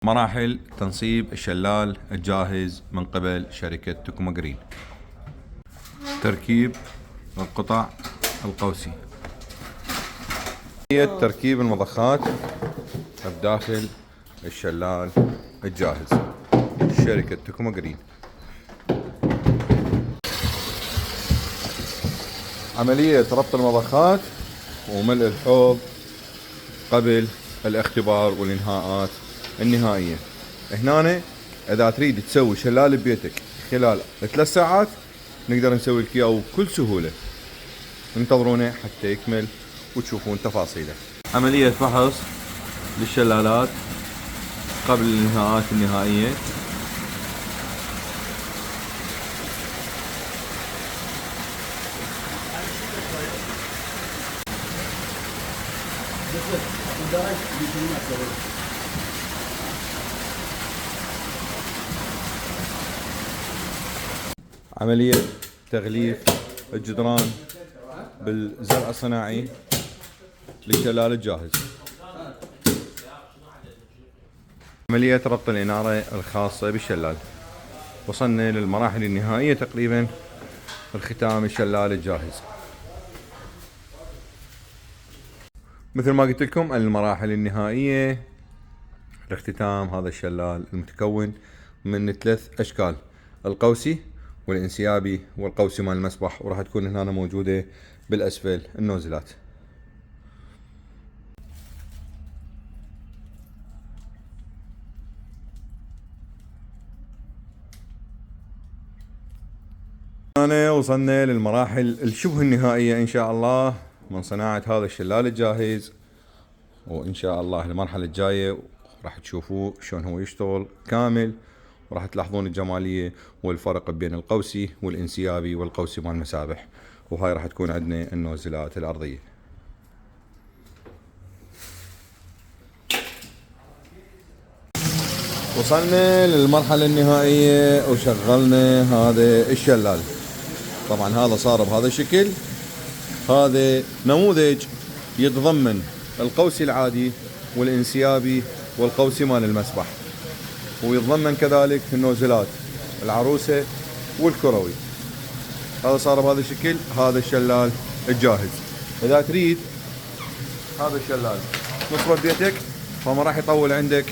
مراحل تنصيب الشلال الجاهز من قبل شركة تكوما جرين. تركيب القطع القوسي، تركيب المضخات بداخل الشلال الجاهز شركة تكوما جرين. عملية ربط المضخات وملء الحوض قبل الاختبار والانهاءات النهائية. هنا اذا تريد تسوي شلال ببيتك خلال 3 ساعات نقدر نسوي لك اياه بكل سهولة. انتظرونا حتى يكمل وتشوفون تفاصيله. عملية فحص للشلالات قبل الانهاءات النهائية. عملية تغليف الجدران بالزرع الصناعي للشلال الجاهز. عملية ربط الإنارة الخاصة بالشلال. وصلنا للمراحل النهائية تقريبا الختام الشلال الجاهز. مثل ما قلت لكم المراحل النهائية لاختتام هذا الشلال المتكون من 3 أشكال: القوسي والانسيابي والقوسي مال المسبح، وراح تكون هنا موجودة بالأسفل النوزلات. هنا وصلنا للمراحل الشبه النهائية إن شاء الله من صناعة هذا الشلال الجاهز، وإن شاء الله المرحلة الجاية راح تشوفوه شلون هو يشتغل كامل، وراح تلاحظون الجمالية والفرق بين القوسي والانسيابي والقوسي مال المسابح. وهاي راح تكون عندنا النوزلات الأرضية. وصلنا للمرحلة النهائية وشغلنا هذا الشلال. طبعا هذا صار بهذا الشكل. هذا نموذج يتضمن القوسي العادي والانسيابي والقوسي مال المسبح، ويتضمن كذلك النوزلات العروسة والكروي. هذا صار بهذا الشكل هذا الشلال الجاهز. اذا تريد هذا الشلال تصبه ببيتك فما راح يطول عندك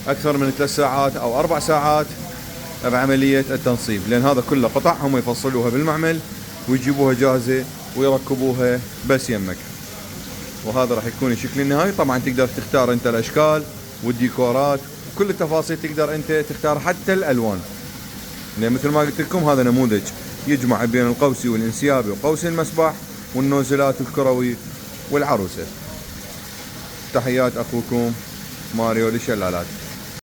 اكثر من 3 ساعات او 4 ساعات بعملية التنصيب، لان هذا كله قطع هم يفصلوها بالمعمل ويجيبوها جاهزة ويركبوها بس يمك. وهذا راح يكون الشكل النهائي. طبعا تقدر تختار انت الاشكال والديكورات وكل التفاصيل، تقدر انت تختار حتى الالوان، لان مثل ما قلت لكم هذا نموذج يجمع بين القوسي والانسيابي وقوسي المسبح والنوزلات الكروي والعروسة. تحيات اخوكم ماريو للشلالات.